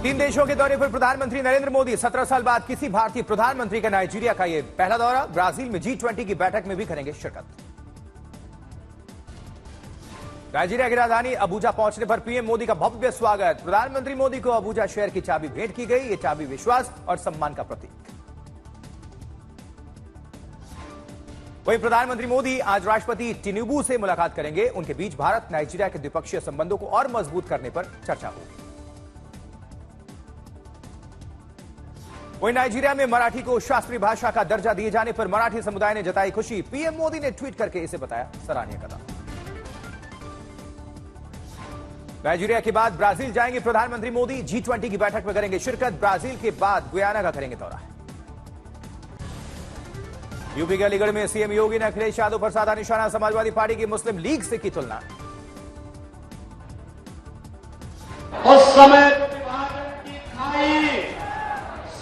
तीन देशों के दौरे पर प्रधानमंत्री नरेंद्र मोदी 17 साल बाद किसी भारतीय प्रधानमंत्री का नाइजीरिया का यह पहला दौरा। ब्राजील में G20 की बैठक में भी करेंगे शिरकत। नाइजीरिया की राजधानी अबुजा पहुंचने पर पीएम मोदी का भव्य स्वागत। प्रधानमंत्री मोदी को अबुजा शहर की चाबी भेंट की गई। ये चाबी विश्वास और सम्मान का प्रतीक। वहीं प्रधानमंत्री मोदी आज राष्ट्रपति टिनुबू से मुलाकात करेंगे। उनके बीच भारत नाइजीरिया के द्विपक्षीय संबंधों को और मजबूत करने पर चर्चा होगी। वहीं नाइजीरिया में मराठी को शास्त्रीय भाषा का दर्जा दिए जाने पर मराठी समुदाय ने जताई खुशी। पीएम मोदी ने ट्वीट करके इसे बताया सराहनीय कदम। नाइजीरिया के बाद ब्राजील जाएंगे प्रधानमंत्री मोदी। G20 की बैठक में करेंगे शिरकत। ब्राजील के बाद गुयाना का करेंगे दौरा। यूपी के अलीगढ़ में सीएम योगी ने अखिलेश यादव पर साधा निशाना। समाजवादी पार्टी की मुस्लिम लीग से की तुलना। उस समय विभाजन की खाई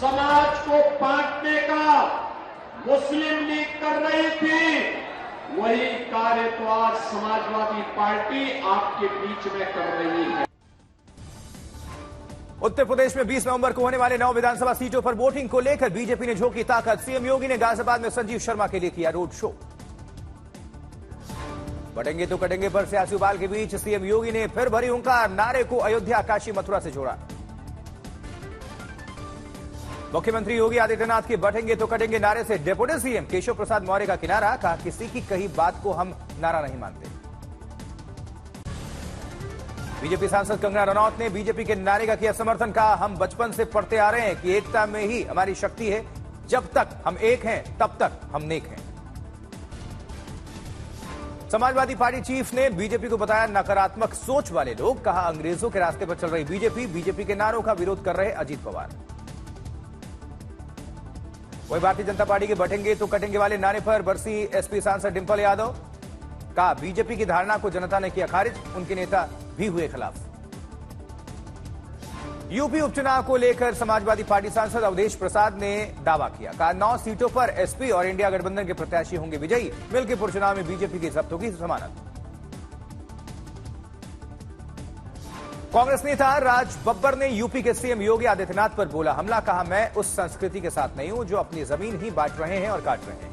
समाज को बांटने का मुस्लिम लीग कर रही थी, वही कार्य तो आज समाजवादी पार्टी आपके बीच में कर रही है। उत्तर प्रदेश में 20 नवंबर को होने वाले 9 विधानसभा सीटों पर वोटिंग को लेकर बीजेपी ने झोंकी ताकत। सीएम योगी ने गाजियाबाद में संजीव शर्मा के लिए किया रोड शो। बटेंगे तो कटेंगे पर सियासी उबाल के बीच सीएम योगी ने फिर भरी हुंकार। नारे को अयोध्या, काशी, मथुरा से जोड़ा। मुख्यमंत्री योगी आदित्यनाथ के बटेंगे तो कटेंगे नारे से डेप्यूटी सीएम केशव प्रसाद मौर्य का किनारा। कहा, किसी की कही बात को हम नारा नहीं मानते। बीजेपी सांसद कंगना रनौत ने बीजेपी के नारे का किया समर्थन। कहा, हम बचपन से पढ़ते आ रहे हैं कि एकता में ही हमारी शक्ति है। जब तक हम एक हैं तब तक हम नेक हैं। समाजवादी पार्टी चीफ ने बीजेपी को बताया नकारात्मक सोच वाले लोग। कहा, अंग्रेजों के रास्ते पर चल रही बीजेपी के नारों का विरोध कर रहे अजीत पवार। वही भारतीय जनता पार्टी के बटेंगे तो कटेंगे वाले नारे पर बरसी एसपी सांसद डिंपल यादव। कहा, बीजेपी की धारणा को जनता ने किया खारिज। उनके नेता भी हुए खिलाफ। यूपी उपचुनाव को लेकर समाजवादी पार्टी सांसद अवधेश प्रसाद ने दावा किया। कहा, 9 सीटों पर एसपी और इंडिया गठबंधन के प्रत्याशी होंगे विजयी। मिल्कीपुर चुनाव में बीजेपी की जब्त होगी जमानत। कांग्रेस नेता राज बब्बर ने यूपी के सीएम योगी आदित्यनाथ पर बोला हमला। कहा, मैं उस संस्कृति के साथ नहीं हूं जो अपनी जमीन ही बांट रहे हैं और काट रहे हैं।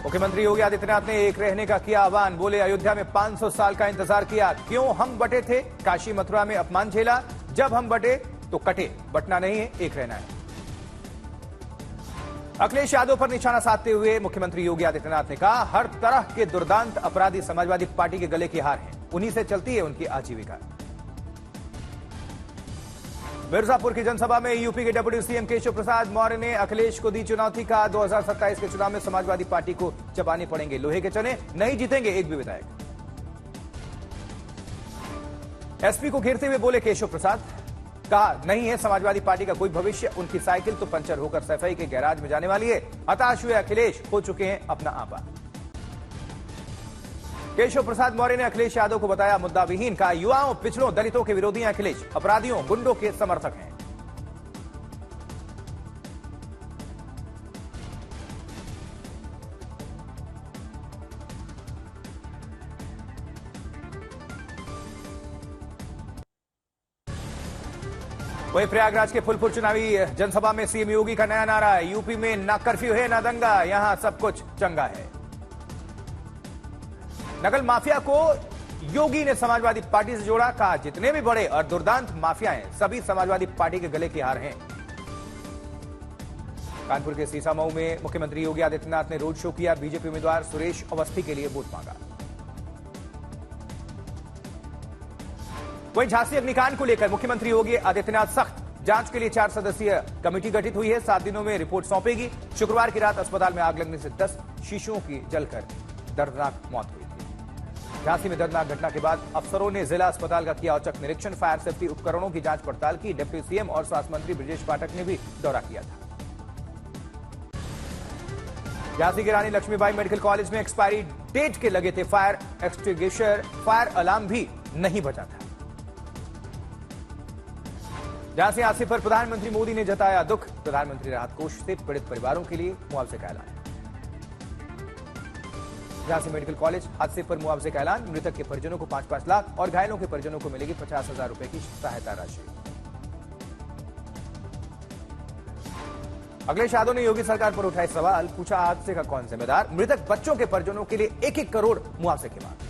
मुख्यमंत्री योगी आदित्यनाथ ने एक रहने का किया आह्वान। बोले, अयोध्या में 500 साल का इंतजार किया, क्यों हम बटे थे। काशी मथुरा में अपमान झेला, जब हम बटे तो कटे। बटना नहीं है, एक रहना है। अखिलेश यादव पर निशाना साधते हुए मुख्यमंत्री योगी आदित्यनाथ ने कहा, हर तरह के दुर्दांत अपराधी समाजवादी पार्टी के गले की हार हैं। उन्हीं से चलती है उनकी आजीविका। मिर्जापुर की जनसभा में यूपी के डिप्टी सीएम केशव प्रसाद मौर्य ने अखिलेश को दी चुनौती। का 2027 के चुनाव में समाजवादी पार्टी को चबाने पड़ेंगे लोहे के चने। नहीं जीतेंगे एक भी विधायक। एसपी को घेरते हुए बोले केशव प्रसाद। कहा, नहीं है समाजवादी पार्टी का कोई भविष्य। उनकी साइकिल तो पंचर होकर सफाई के गैराज में जाने वाली है। हताश हुए अखिलेश हो चुके हैं अपना आपा। केशव प्रसाद मौर्य ने अखिलेश यादव को बताया मुद्दा विहीन। कहा, युवाओं, पिछड़ों, दलितों के विरोधी हैं अखिलेश। अपराधियों, गुंडों के समर्थक हैं। वहीं प्रयागराज के फुलपुर चुनावी जनसभा में सीएम योगी का नया नारा। यूपी में ना कर्फ्यू है ना दंगा, यहां सब कुछ चंगा है। नकल माफिया को योगी ने समाजवादी पार्टी से जोड़ा। कहा, जितने भी बड़े और दुर्दांत माफिया हैं सभी समाजवादी पार्टी के गले की हार हैं। कानपुर के सीसामऊ में मुख्यमंत्री योगी आदित्यनाथ ने रोड शो किया। बीजेपी उम्मीदवार सुरेश अवस्थी के लिए वोट मांगा। वहीं झांसी अग्निकांड को लेकर मुख्यमंत्री योगी आदित्यनाथ सख्त। जांच के लिए 4 सदस्यीय कमेटी गठित हुई है। 7 दिनों में रिपोर्ट सौंपेगी। शुक्रवार की रात अस्पताल में आग लगने से 10 शिशुओं की जलकर दर्दनाक मौत हुई। झांसी में दर्दनाक घटना के बाद अफसरों ने जिला अस्पताल का किया औचक निरीक्षण। फायर सेफ्टी उपकरणों की जांच पड़ताल की। डिप्टी सीएम और स्वास्थ्य मंत्री ब्रजेश पाठक ने भी दौरा किया था। झांसी की रानी लक्ष्मीबाई मेडिकल कॉलेज में एक्सपायरी डेट के लगे थे फायर एक्सटिंग्विशर। फायर अलार्म भी नहीं बजा था। झांसी हादसे पर प्रधानमंत्री मोदी ने जताया दुख। प्रधानमंत्री राहत कोष से पीड़ित परिवारों के लिए मुआवजे का ऐलान। झांसी मेडिकल कॉलेज हादसे पर मुआवजे का ऐलान, मृतक के परिजनों को 5-5 लाख और घायलों के परिजनों को मिलेगी 50,000 रुपए की सहायता राशि। अखिलेश यादव ने योगी सरकार पर उठाए सवाल, पूछा हादसे का कौन जिम्मेदार, मृतक बच्चों के परिजनों के लिए 1-1 करोड़ मुआवजे की मांग।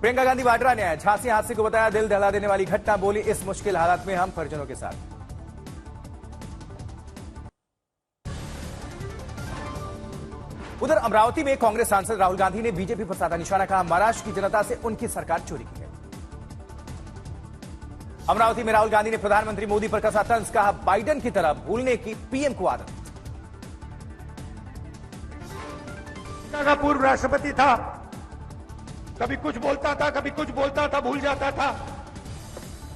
प्रियंका गांधी वाड्रा ने झांसी हादसे को बताया दिल दहला देने वाली घटना, बोली इस मुश्किल हालात में हम परिजनों के साथ। उधर अमरावती में कांग्रेस सांसद राहुल गांधी ने बीजेपी पर साधा निशाना, कहा महाराष्ट्र की जनता से उनकी सरकार चोरी की है। अमरावती में राहुल गांधी ने प्रधानमंत्री मोदी पर कसा तंज, कहा बाइडेन की तरह भूलने की पीएम को आदत। का पूर्व राष्ट्रपति था, कभी कुछ बोलता था, कभी कुछ बोलता था, भूल जाता था,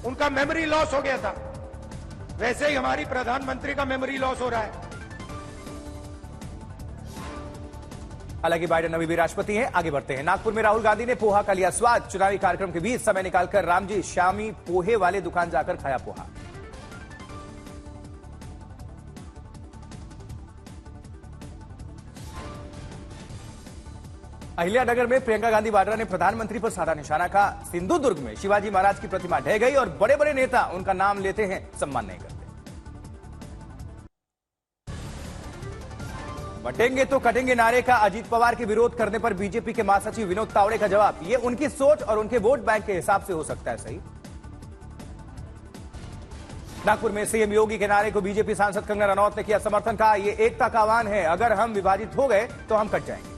उनका मेमोरी लॉस हो गया था। वैसे ही हमारी प्रधानमंत्री का मेमोरी लॉस हो रहा है। हालांकि बाइडेन अभी भी राष्ट्रपति हैं। आगे बढ़ते हैं। नागपुर में राहुल गांधी ने पोहा का लिया स्वाद, चुनावी कार्यक्रम के बीच समय निकालकर रामजी श्यामी पोहे वाले दुकान जाकर खाया पोहा। अहिल्यानगर में प्रियंका गांधी वाड्रा ने प्रधानमंत्री पर साधा निशाना, का सिंधुदुर्ग में शिवाजी महाराज की प्रतिमा ढह गई और बड़े बड़े नेता उनका नाम लेते हैं, सम्मान नहीं करते। बटेंगे तो कटेंगे नारे का अजीत पवार के विरोध करने पर बीजेपी के महासचिव विनोद तावड़े का जवाब, ये उनकी सोच और उनके वोट बैंक के हिसाब से हो सकता है सही। नागपुर में सीएम योगी के नारे को बीजेपी सांसद कंगना रनौत ने किया समर्थन, कहा यह एकता का आह्वान है, अगर हम विभाजित हो गए तो हम कट जाएंगे।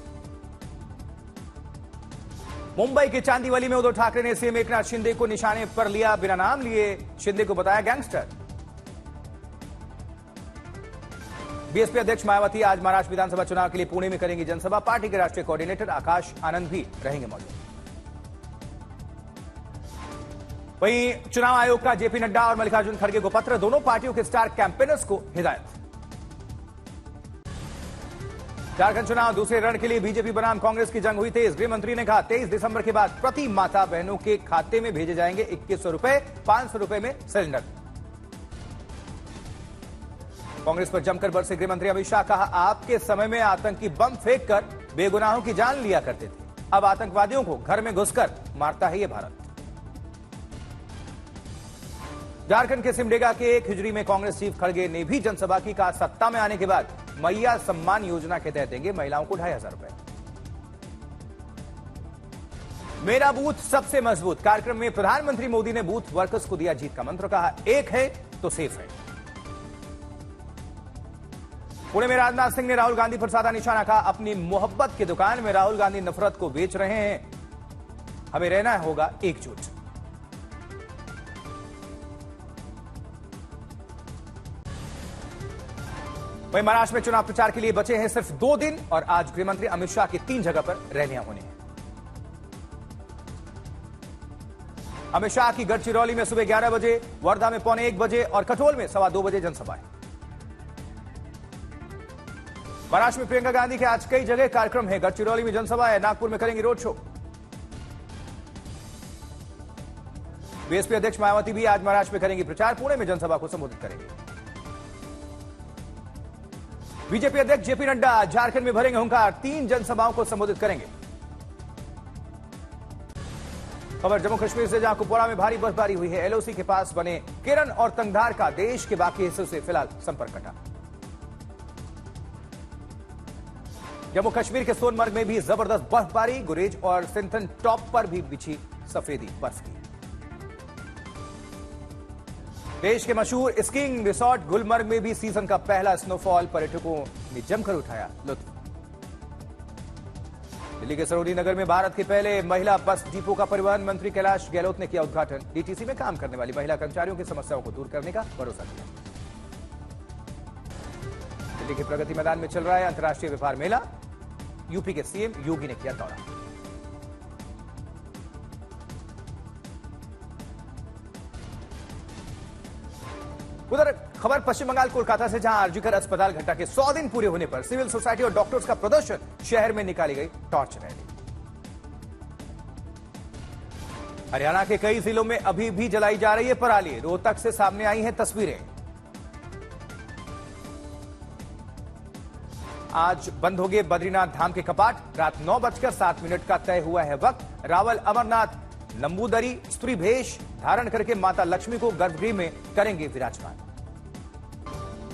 मुंबई के चांदीवली में उद्धव ठाकरे ने सीएम एकनाथ शिंदे को निशाने पर लिया, बिना नाम लिए शिंदे को बताया गैंगस्टर। बीएसपी अध्यक्ष मायावती आज महाराष्ट्र विधानसभा चुनाव के लिए पुणे में करेंगी जनसभा, पार्टी के राष्ट्रीय कोऑर्डिनेटर आकाश आनंद भी रहेंगे मौजूद। वहीं चुनाव आयोग का जेपी नड्डा और मल्लिकार्जुन खड़गे को पत्र, दोनों पार्टियों के स्टार कैंपेनर्स को हिदायत। झारखंड चुनाव दूसरे रण के लिए बीजेपी बनाम कांग्रेस की जंग हुई तेज, गृह मंत्री ने कहा 23 दिसंबर के बाद प्रति माता बहनों के खाते में भेजे जाएंगे 2100 रुपए, 500 रुपए में सिलेंडर। कांग्रेस पर जमकर बरसे गृह मंत्री अमित शाह, कहा आपके समय में आतंकी बम फेंककर बेगुनाहों की जान लिया करते थे, अब आतंकवादियों को घर में घुसकर मारता है ये भारत। झारखंड के सिमडेगा के एक हिजरी में कांग्रेस चीफ खड़गे ने भी जनसभा की, कहा सत्ता में आने के बाद मैया सम्मान योजना के तहत देंगे महिलाओं को 2500 रुपए। मेरा बूथ सबसे मजबूत कार्यक्रम में प्रधानमंत्री मोदी ने बूथ वर्कर्स को दिया जीत का मंत्र, कहा एक है तो सेफ है। पुणे में राजनाथ सिंह ने राहुल गांधी पर साधा निशाना, कहा अपनी मोहब्बत की दुकान में राहुल गांधी नफरत को बेच रहे हैं, हमें रहना होगा एकजुट। वहीं महाराष्ट्र में चुनाव प्रचार के लिए बचे हैं सिर्फ 2 दिन और आज गृहमंत्री अमित शाह की 3 जगह पर रैलियां होनी है। अमित शाह की गढ़चिरौली में सुबह 11 बजे, वर्धा में 1:45 बजे और कटोल में 2:15 बजे जनसभा है। महाराष्ट्र में प्रियंका गांधी के आज कई जगह कार्यक्रम है, गढ़चिरौली में जनसभा है, नागपुर में करेंगे रोड शो। बीएसपी अध्यक्ष मायावती भी आज महाराष्ट्र में करेंगी प्रचार, पुणे में जनसभा को संबोधित करेंगे। बीजेपी अध्यक्ष जेपी नड्डा झारखंड में भरेंगे हुंकार, 3 जनसभाओं को संबोधित करेंगे। खबर जम्मू कश्मीर से, जहां कुपवाड़ा में भारी बर्फबारी हुई है, एलओसी के पास बने केरन और तंगधार का देश के बाकी हिस्सों से फिलहाल संपर्क कटा। जम्मू कश्मीर के सोनमर्ग में भी जबरदस्त बर्फबारी, गुरेज और सिंथन टॉप पर भी बिछी सफेदी बर्फ की। देश के मशहूर स्कीइंग रिसोर्ट गुलमर्ग में भी सीजन का पहला स्नोफॉल, पर्यटकों ने जमकर उठाया लुत्फ। दिल्ली के सरोजनी नगर में भारत के पहले महिला बस डिपो का परिवहन मंत्री कैलाश गहलोत ने किया उद्घाटन, डीटीसी में काम करने वाली महिला कर्मचारियों की समस्याओं को दूर करने का भरोसा दिया। दिल्ली के प्रगति मैदान में चल रहा है अंतर्राष्ट्रीय व्यापार मेला, यूपी के सीएम योगी ने किया दौरा। उधर खबर पश्चिम बंगाल कोलकाता से, जहां आरजीकर अस्पताल घटना के 100 दिन पूरे होने पर सिविल सोसाइटी और डॉक्टर्स का प्रदर्शन, शहर में निकाली गई टॉर्च रैली। हरियाणा के कई जिलों में अभी भी जलाई जा रही है पराली। रोहतक से सामने आई हैं तस्वीरें। आज बंद हो गए बद्रीनाथ धाम के कपाट। रात 9:07 का तय हुआ है वक्त। रावल अमरनाथ नंबूदरी स्त्री भेष धारण करके माता लक्ष्मी को गर्भगृह में करेंगे विराजमान।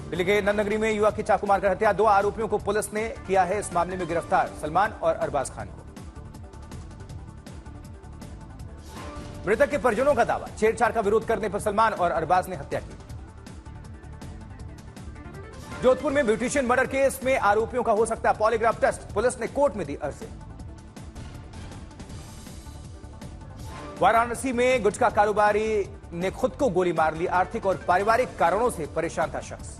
दिल्ली के नंदनगरी में युवक की चाकू मारकर हत्या। 2 आरोपियों को पुलिस ने किया है इस मामले में गिरफ्तार, सलमान और अरबाज खान को। मृतक के परिजनों का दावा, छेड़छाड़ का विरोध करने पर सलमान और अरबाज ने हत्या की। जोधपुर में ब्यूटिशियन मर्डर केस में आरोपियों का हो सकता है पॉलीग्राफ टेस्ट, पुलिस ने कोर्ट में दी अर्जी। वाराणसी में गुटखा कारोबारी ने खुद को गोली मार ली। आर्थिक और पारिवारिक कारणों से परेशान था शख्स।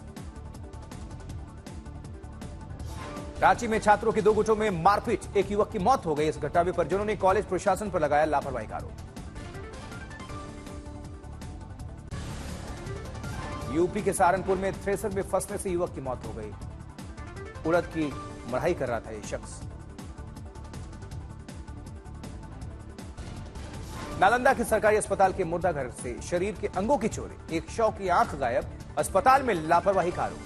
रांची में छात्रों की 2 गुटों में मारपीट, एक युवक की मौत हो गई। इस घटना में परिजनों ने कॉलेज प्रशासन पर लगाया लापरवाही का आरोप। यूपी के सहारनपुर में थ्रेसर में फंसने से युवक की मौत हो गई। उड़द की मढ़ाई कर रहा था यह शख्स। नालंदा के सरकारी अस्पताल के मुर्दाघर से शरीर के अंगों की चोरी, एक शव की आंख गायब, अस्पताल में लापरवाही का आरोप।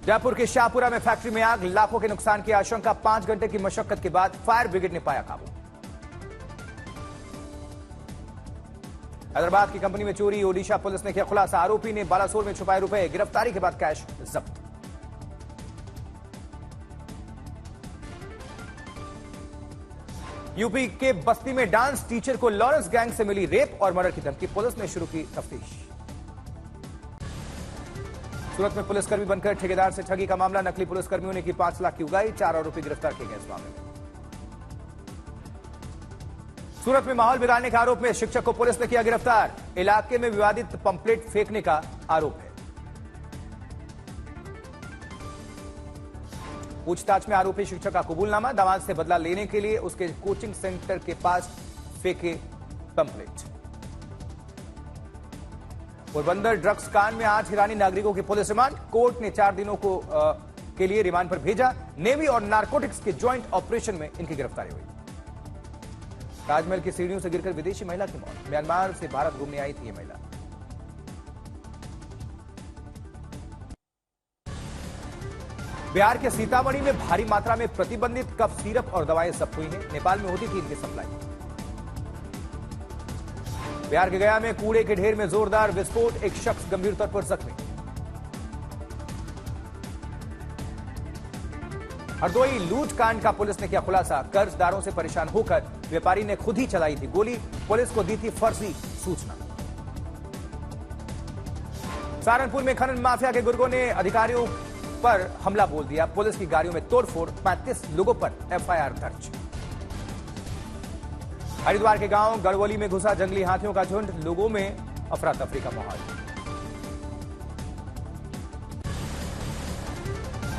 जयपुर के शाहपुरा में फैक्ट्री में आग, लाखों के नुकसान की आशंका। 5 घंटे की मशक्कत के बाद फायर ब्रिगेड ने पाया काबू। हैदराबाद की कंपनी में चोरी, ओडिशा पुलिस ने किया खुलासा। आरोपी ने बालासोर में छुपाए रुपए, गिरफ्तारी के बाद कैश जब्त। यूपी के बस्ती में डांस टीचर को लॉरेंस गैंग से मिली रेप और मर्डर की धमकी, पुलिस ने शुरू की तफ्तीश। सूरत में पुलिसकर्मी बनकर ठेकेदार से ठगी का मामला, नकली पुलिसकर्मियों ने की 5 लाख की उगाई। 4 आरोपी गिरफ्तार किए गए इस मामले में। सूरत में माहौल बिगाड़ने के आरोप में शिक्षक को पुलिस ने किया गिरफ्तार। इलाके में विवादित पंपलेट फेंकने का आरोप है। पूछताछ में आरोपी शिक्षक का कबूलनामा, दामाद से बदला लेने के लिए उसके कोचिंग सेंटर के पास फेंके पंपलेट। पोरबंदर ड्रग्स कांड में 8 ईरानी नागरिकों की पुलिस रिमांड, कोर्ट ने 4 दिनों के लिए रिमांड पर भेजा। नेवी और नारकोटिक्स के ज्वाइंट ऑपरेशन में इनकी गिरफ्तारी हुई। ताजमहल की सीढ़ियों से गिरकर विदेशी महिला की मौत, म्यांमार से भारत घूमने आई थी ये महिला। बिहार के सीतामढ़ी में भारी मात्रा में प्रतिबंधित कफ सिरप और दवाएं जब्त हुई हैं। नेपाल में होती थी इनकी सप्लाई। बिहार के गया में कूड़े के ढेर में जोरदार विस्फोट, एक शख्स गंभीर तौर पर जख्मी। हरदोई लूट कांड का पुलिस ने किया खुलासा, कर्जदारों से परेशान होकर व्यापारी ने खुद ही चलाई थी गोली, पुलिस को दी थी फर्जी सूचना। सहारनपुर में खनन माफिया के गुर्गों ने अधिकारियों पर हमला बोल दिया, पुलिस की गाड़ियों में तोड़फोड़, 35 लोगों पर एफआईआर दर्ज। हरिद्वार के गांव गढ़वली में घुसा जंगली हाथियों का झुंड, लोगों में अफरा तफरी का माहौल।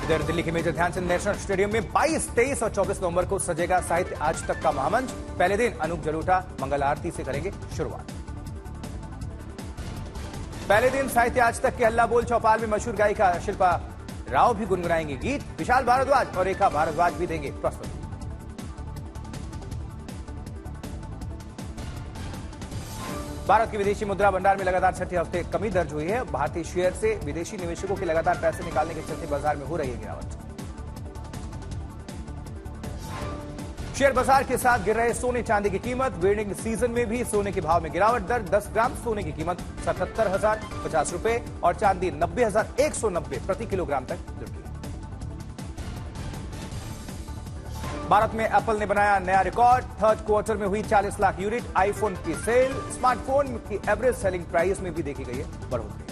इधर दिल्ली के मेजर ध्यानचंद नेशनल स्टेडियम में 22, 23 और 24 नवंबर को सजेगा साहित्य आज तक का महामंच। पहले दिन अनूप जलोटा मंगल आरती से करेंगे शुरुआत। पहले दिन साहित्य आज तक के हल्ला बोल चौपाल में मशहूर गायिका शिल्पा राव भी गुनगुनाएंगे गीत, विशाल भारद्वाज और रेखा भारद्वाज भी देंगे प्रस्तुति। भारत के विदेशी मुद्रा भंडार में लगातार 6ठे हफ्ते कमी दर्ज हुई है। भारतीय शेयर से विदेशी निवेशकों के लगातार पैसे निकालने के चलते बाजार में हो रही है गिरावट। शेयर बाजार के साथ गिर रहे सोने चांदी की कीमत, वेडिंग सीजन में भी सोने के भाव में गिरावट दर्ज। 10 ग्राम सोने की कीमत 77,050 रुपए और चांदी 90,190 प्रति किलोग्राम तक लुढ़की। भारत में एप्पल ने बनाया नया रिकॉर्ड, 3rd क्वार्टर में हुई 40 लाख यूनिट आईफोन की सेल। स्मार्टफोन की एवरेज सेलिंग प्राइस में भी देखी गई है बढ़ोतरी।